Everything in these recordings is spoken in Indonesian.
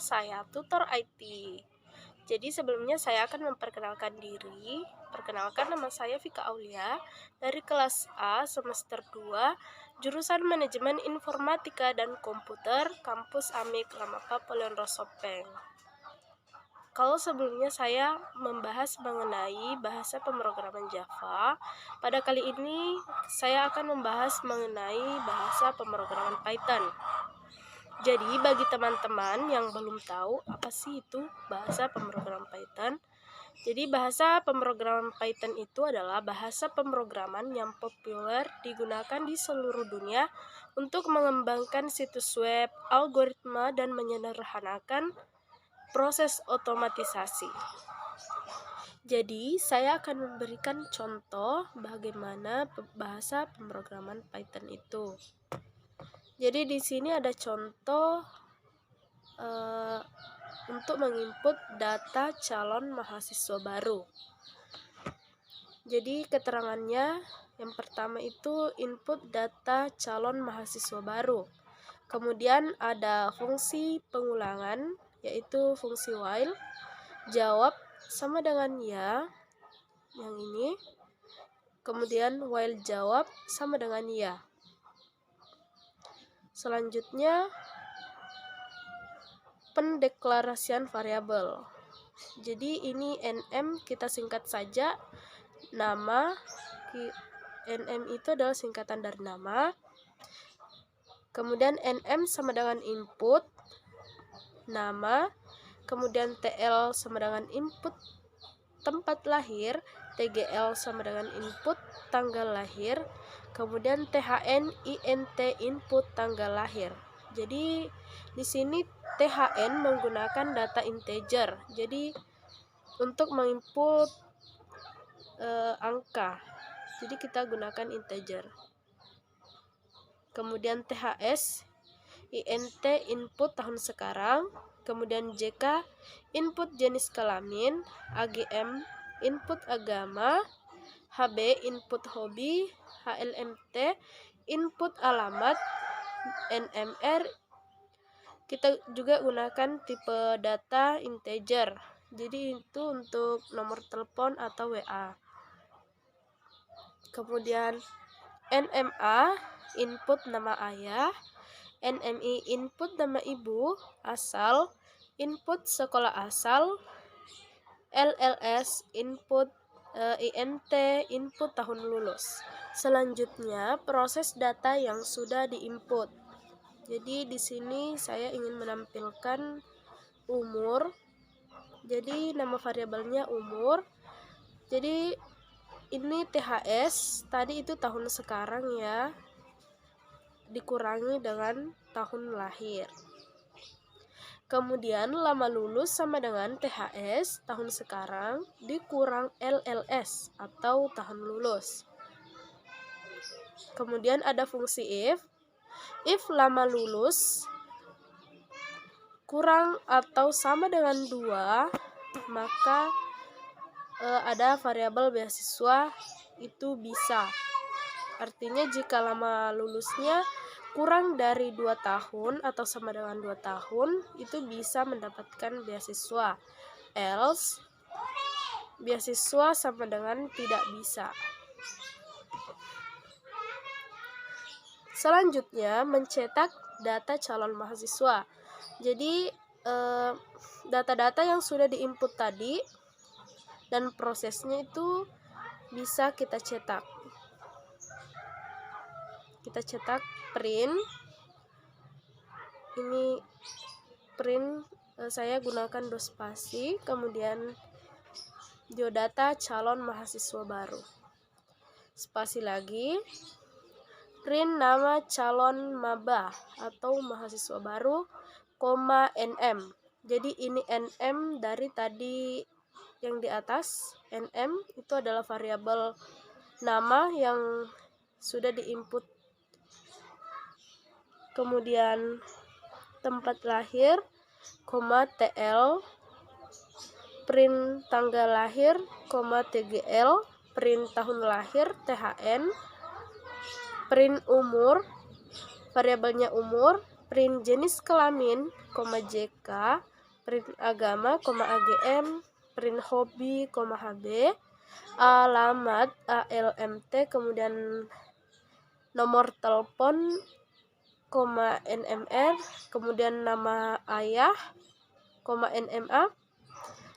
saya Tutor IT. Jadi sebelumnya saya akan memperkenalkan diri. Perkenalkan, nama saya Vika Aulia dari kelas A semester 2, jurusan Manajemen Informatika dan Komputer, kampus Amik Lamapa Polion Rosopeng. Kalau sebelumnya saya membahas mengenai bahasa pemrograman Java, pada kali ini saya akan membahas mengenai bahasa pemrograman Python. Jadi bagi teman-teman yang belum tahu apa sih itu bahasa pemrograman Python, jadi bahasa pemrograman Python itu adalah bahasa pemrograman yang populer digunakan di seluruh dunia untuk mengembangkan situs web, algoritma, dan menyederhanakan proses otomatisasi. Jadi, saya akan memberikan contoh bagaimana bahasa pemrograman Python itu. Jadi, di sini ada contoh untuk menginput data calon mahasiswa baru. Jadi, keterangannya yang pertama itu input data calon mahasiswa baru. Kemudian ada fungsi pengulangan, yaitu fungsi while, jawab sama dengan ya, yang ini. Kemudian while jawab sama dengan ya. Selanjutnya pendeklarasian variabel. Jadi ini nm kita singkat saja, nama. Nm itu adalah singkatan dari nama. Kemudian nm sama dengan input nama, kemudian tl sama dengan input tempat lahir, tgl sama dengan input tanggal lahir, kemudian thn int input tanggal lahir. Jadi di sini thn menggunakan data integer. Jadi untuk menginput angka, jadi kita gunakan integer. Kemudian ths int input tahun sekarang, kemudian jk input jenis kelamin, agm input agama, hb input hobi, hlmt input alamat, nmr kita juga gunakan tipe data integer. Jadi itu untuk nomor telepon atau WA. Kemudian nma input nama ayah, NMI input nama ibu, asal, input sekolah asal, LLS input INT input tahun lulus. Selanjutnya proses data yang sudah diinput. Jadi di sini saya ingin menampilkan umur. Jadi nama variabelnya umur. Jadi ini THS, tadi itu tahun sekarang ya, dikurangi dengan tahun lahir. Kemudian lama lulus sama dengan THS tahun sekarang dikurang LLS atau tahun lulus. Kemudian ada fungsi if lama lulus kurang atau sama dengan 2, maka ada variabel beasiswa itu bisa. Artinya jika lama lulusnya kurang dari 2 tahun atau sama dengan 2 tahun, itu bisa mendapatkan beasiswa. Else, beasiswa sama dengan tidak bisa. Selanjutnya, mencetak data calon mahasiswa. Jadi, data-data yang sudah diinput tadi dan prosesnya itu bisa kita cetak. Kita cetak print. Ini print saya gunakan spasi, kemudian geodata calon mahasiswa baru. Spasi lagi. Print nama calon maba atau mahasiswa baru, nm. Jadi ini nm dari tadi yang di atas. Nm itu adalah variabel nama yang sudah diinput. Kemudian tempat lahir, tl, print tanggal lahir, tgl, print tahun lahir, thn, print umur, variabelnya umur, print jenis kelamin, jk, print agama, AGM, print hobi, HB, alamat, ALMT, kemudian nomor telepon, NMR, kemudian nama ayah, NMA,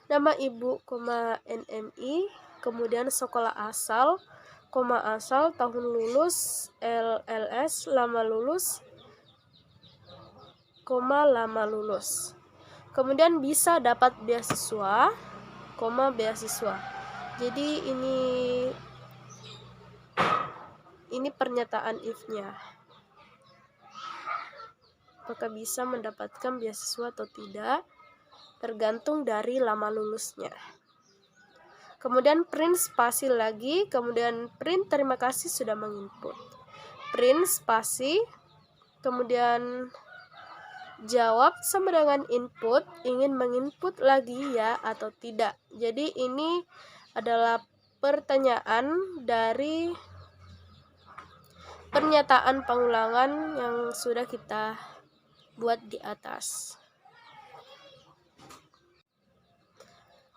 nama ibu, NMI, kemudian sekolah asal, asal, tahun lulus, LLS, lama lulus, lama lulus. Kemudian bisa dapat beasiswa, beasiswa. Jadi ini pernyataan if-nya. Apakah bisa mendapatkan beasiswa atau tidak, tergantung dari lama lulusnya. Kemudian print spasi lagi, kemudian print terima kasih sudah menginput. Print spasi, kemudian jawab sama dengan input, ingin menginput lagi ya atau tidak. Jadi ini adalah pertanyaan dari pernyataan pengulangan yang sudah kita buat di atas.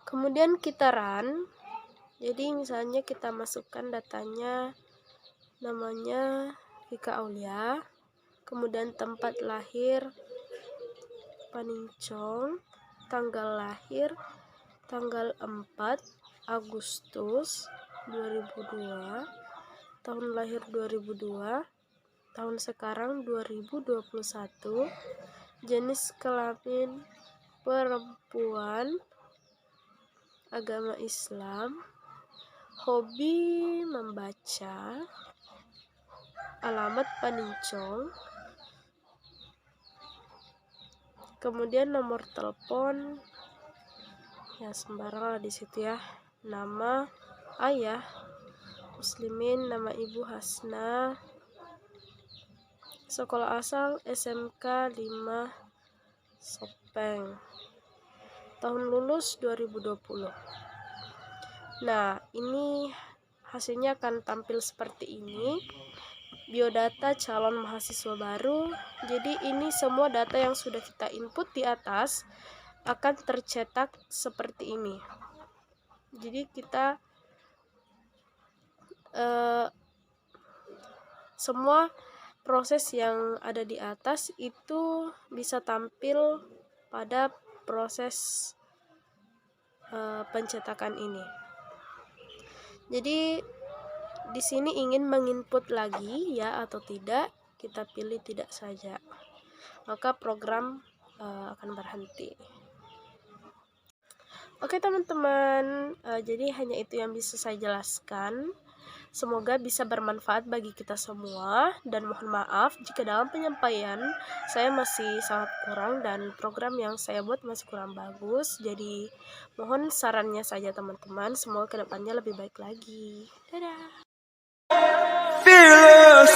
Kemudian kita run. Jadi misalnya kita masukkan datanya, namanya Vika Aulia, kemudian tempat lahir Panincong, tanggal lahir tanggal 4 Agustus 2002, tahun lahir 2002, tahun sekarang 2021, jenis kelamin perempuan, agama Islam, hobi membaca, alamat Panincong, kemudian nomor telepon ya sembarang di situ ya, nama ayah Muslimin, nama ibu Hasna, sekolah asal SMK 5 Sopeng, tahun lulus 2020. Nah, ini hasilnya akan tampil seperti ini. Biodata calon mahasiswa baru. Jadi ini semua data yang sudah kita input di atas akan tercetak seperti ini. Jadi kita semua proses yang ada di atas itu bisa tampil pada proses pencetakan ini. Jadi di sini ingin menginput lagi ya atau tidak, kita pilih tidak saja, maka program akan berhenti. Oke teman-teman, jadi hanya itu yang bisa saya jelaskan. Semoga bisa bermanfaat bagi kita semua, dan mohon maaf jika dalam penyampaian saya masih sangat kurang dan program yang saya buat masih kurang bagus. Jadi mohon sarannya saja teman-teman, semoga kedepannya lebih baik lagi. Dadah. Fearless.